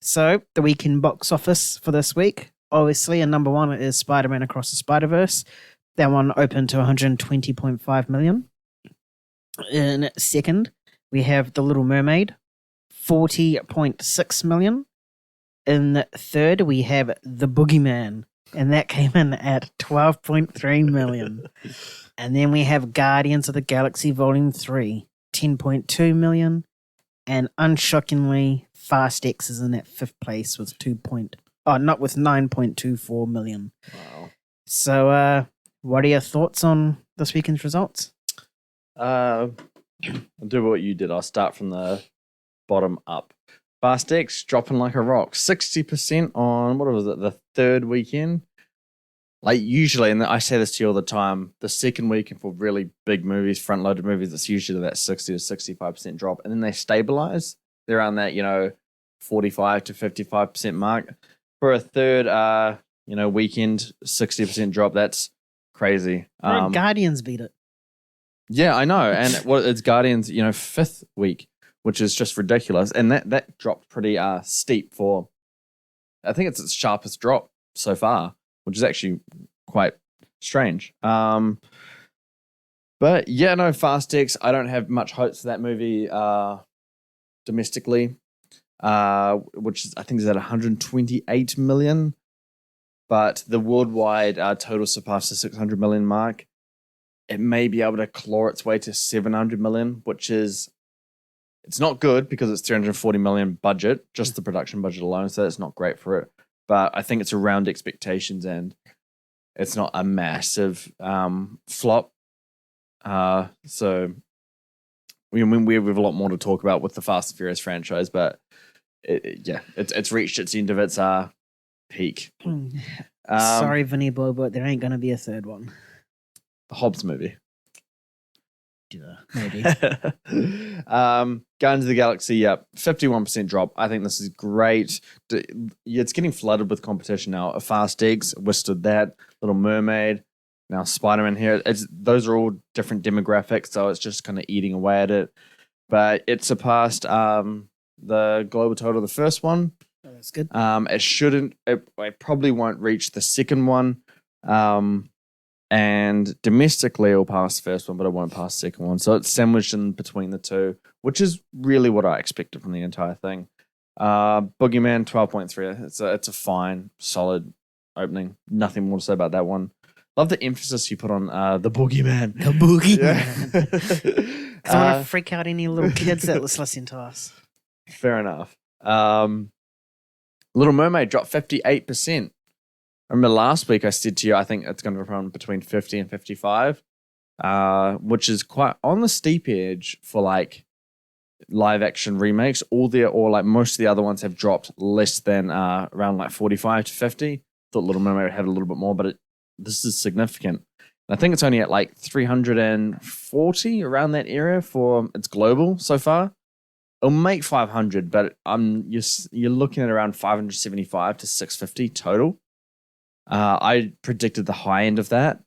So, the weekend box office for this week, obviously, and number one is Spider-Man Across the Spider-Verse. That one opened to 120.5 million. In second, we have The Little Mermaid, 40.6 million. In third, we have The Boogeyman, and that came in at 12.3 million. And then we have Guardians of the Galaxy Volume 3, 10.2 million. And unshockingly, Fast X is in that fifth place with 9.24 million. Wow. So, what are your thoughts on this weekend's results? I'll do what you did. I'll start from the bottom up. Fast X dropping like a rock. 60% on, what was it, the third weekend? Like usually, and I say this to you all the time, the second weekend for really big movies, front-loaded movies, it's usually that 60 to 65% drop. And then they stabilize. They're around that, 45 to 55% mark. For a third, weekend, 60% drop, that's crazy. Guardians beat it. Yeah, I know. And it's Guardians, fifth week, which is just ridiculous. And that dropped pretty steep for, I think it's its sharpest drop so far, which is actually quite strange. But yeah, no, Fast X, I don't have much hopes for that movie domestically, which is, I think is at 128 million. But the worldwide total surpassed the 600 million mark. It may be able to claw its way to 700 million, which is, it's not good because it's 340 million budget, just the production budget alone. So it's not great for it. But I think it's around expectations and it's not a massive flop. So we have a lot more to talk about with the Fast and Furious franchise, but it's reached its end of its peak. Sorry, Vinny Boy, but there ain't going to be a third one. The Hobbs movie. Yeah, maybe. Guardians of the Galaxy, 51% drop. I think this is great. It's getting flooded with competition now. A Fast X, withstood that. Little Mermaid, now Spider-Man here. Those are all different demographics, so it's just kind of eating away at it. But it surpassed the global total of the first one. Oh, that's good. It probably won't reach the second one. And domestically, it'll pass the first one, but it won't pass the second one. So it's sandwiched in between the two, which is really what I expected from the entire thing. Boogeyman, 12.3. It's a fine, solid opening. Nothing more to say about that one. Love the emphasis you put on the Boogeyman. The Boogeyman. Yeah. I want to freak out any little kids that listen to us. Fair enough. Little Mermaid dropped 58%. I remember last week I said to you, I think it's going to run between 50 and 55, which is quite on the steep edge for like live action remakes. Most of the other ones have dropped less than around like 45 to 50. Thought Little Mermaid had a little bit more, but this is significant. And I think it's only at like 340 around that area for its global so far. It'll make 500, but you're looking at around 575 to 650 total. I predicted the high end of that,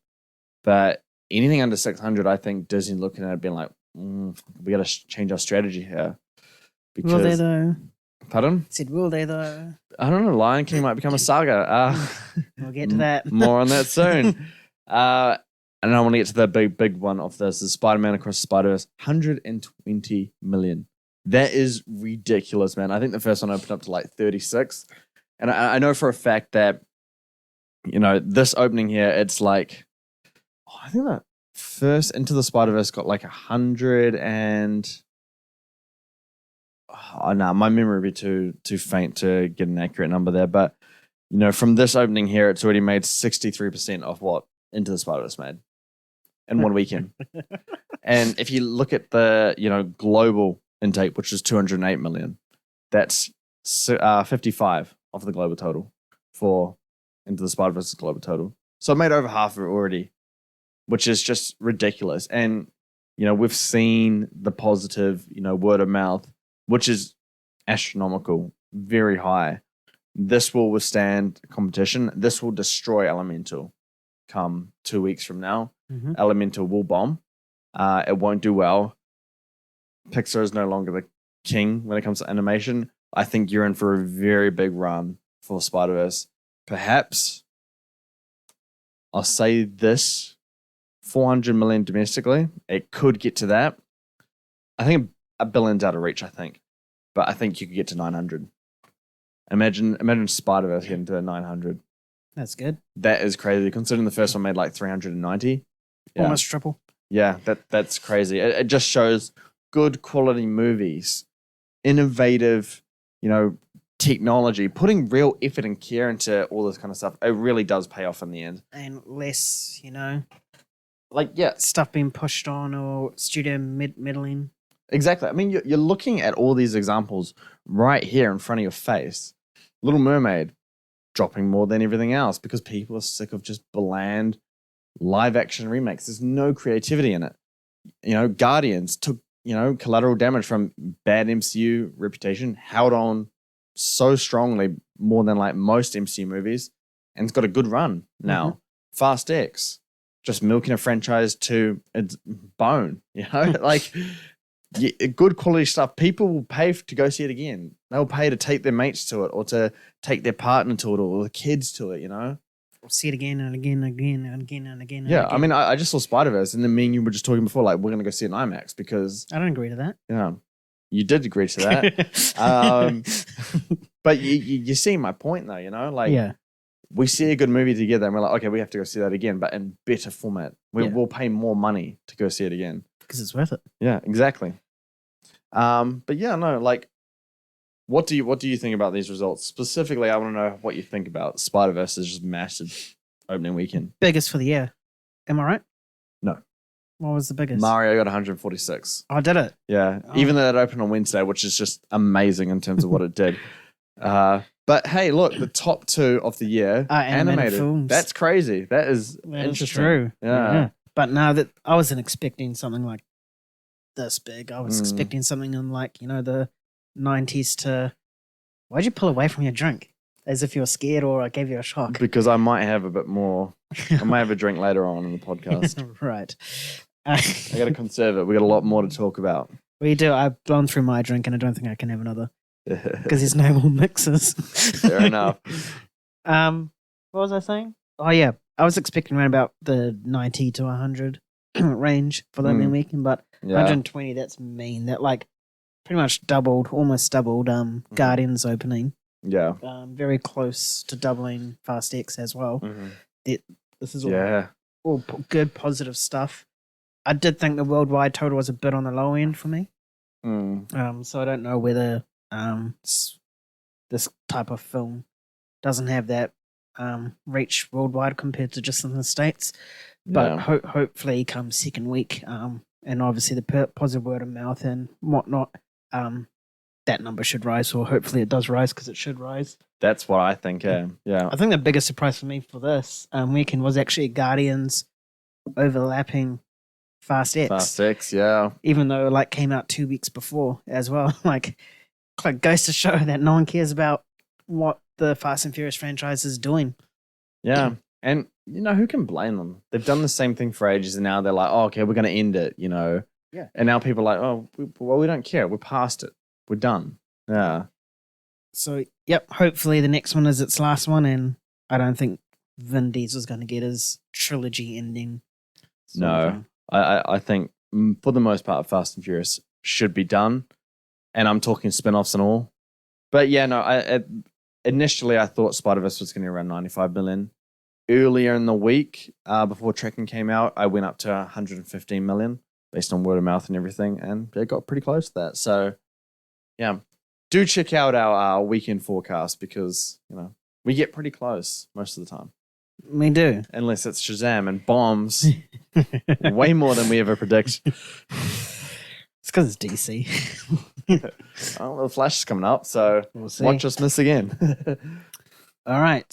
but anything under 600, I think Disney looking at it being like, we got to change our strategy here. Because, will they though? Pardon? I said, will they though? I don't know. Lion King might become a saga. We'll get to that. More on that soon. And I want to get to the big one of this is Spider-Man Across the Spider-Verse, 120 million. That is ridiculous, man. I think the first one opened up to like 36. And I know for a fact that this opening here, it's like, I think that first Into the Spider-Verse got like 100 and... my memory would be too faint to get an accurate number there. But, from this opening here, it's already made 63% of what Into the Spider-Verse made in one weekend. And if you look at the, global intake, which is 208 million, that's 55 of the global total for Into the Spider-Verse global total. So it made over half of it already, which is just ridiculous. And, we've seen the positive, word of mouth, which is astronomical, very high. This will withstand competition. This will destroy Elemental come 2 weeks from now. Mm-hmm. Elemental will bomb. It won't do well. Pixar is no longer the king when it comes to animation. I think you're in for a very big run for Spider-Verse. Perhaps I'll say this, 400 million domestically. It could get to that. I think $1 billion's out of reach, I think. But I think you could get to 900. Imagine Spider-Verse getting to 900. That's good. That is crazy, considering the first one made like 390. Yeah. Almost triple. Yeah, that's crazy. It just shows good quality movies, innovative, technology, putting real effort and care into all this kind of stuff. It really does pay off in the end. And less, Like, stuff being pushed on or studio meddling. exactly. I mean, you're looking at all these examples right here in front of your face. Little Mermaid dropping more than everything else because people are sick of just bland live action remakes. There's no creativity in it. Guardians took, collateral damage from bad MCU reputation, held on so strongly more than like most MCU movies, and it's got a good run now. Mm-hmm. Fast X, just milking a franchise to its bone, like good quality stuff. People will pay to go see it again. They'll pay to take their mates to it or to take their partner to it or the kids to it, We'll see it again and again and again and again and again. Yeah, I mean, I just saw Spider-Verse, and then me and you were just talking before, like, we're going to go see it in IMAX because... I don't agree to that. You did agree to that. But you see my point, though, yeah. We see a good movie together, and we're like, okay, we have to go see that again, but in better format. We'll pay more money to go see it again. Because it's worth it. Yeah, exactly. But yeah, no, like, what do you think about these results? Specifically, I want to know what you think about Spider-Verse's just massive opening weekend. Biggest for the year. Am I right? No. What was the biggest? Mario got 146. Oh, did it? Yeah, Oh. even though it opened on Wednesday, which is just amazing in terms of what it did. But hey, look, the top 2 of the year are animated films. That's crazy. That is interesting. True. Yeah. But now that I wasn't expecting something like this big. I was expecting something in like, the 90s to... Why'd you pull away from your drink? As if you were scared or I gave you a shock. Because I might have a bit more. I might have a drink later on in the podcast. Right. I got to conserve it. We got a lot more to talk about. We do. I've blown through my drink and I don't think I can have another. Because there's no more mixes. Fair enough. What was I saying? Oh, yeah. I was expecting around about the 90 to 100 range for the opening weekend, but 120, that's mean. That like pretty much almost doubled Guardians opening. Yeah. Very close to doubling Fast X as well. Mm-hmm. This is all good, positive stuff. I did think the worldwide total was a bit on the low end for me. So I don't know whether this type of film doesn't have that reach worldwide compared to just in the States. But hopefully come second week, and obviously the positive word of mouth and whatnot, that number should rise, or hopefully it does rise because it should rise. That's what I think, yeah. I think the biggest surprise for me for this weekend was actually Guardians overlapping Fast X. Fast X, yeah. Even though it came out 2 weeks before as well. like goes to show that no one cares about what the Fast and Furious franchise is doing. Yeah. And, who can blame them? They've done the same thing for ages, and now they're like, oh, okay, we're going to end it, Yeah. And now people are like, oh, we don't care. We're past it. We're done. Yeah. So, yep, hopefully the next one is its last one, and I don't think Vin Diesel's going to get his trilogy ending. No. I think, for the most part, Fast and Furious should be done, and I'm talking spin-offs and all. But, yeah, no, initially I thought Spider-Verse was going to be around 95 million. Earlier in the week, before tracking came out, I went up to 115 million based on word of mouth and everything, and it got pretty close to that. So, yeah, do check out our weekend forecast because, we get pretty close most of the time. We do. Unless it's Shazam and bombs way more than we ever predict. It's because it's DC. Oh, the Flash is coming up, so We'll see. watch us miss again. All right.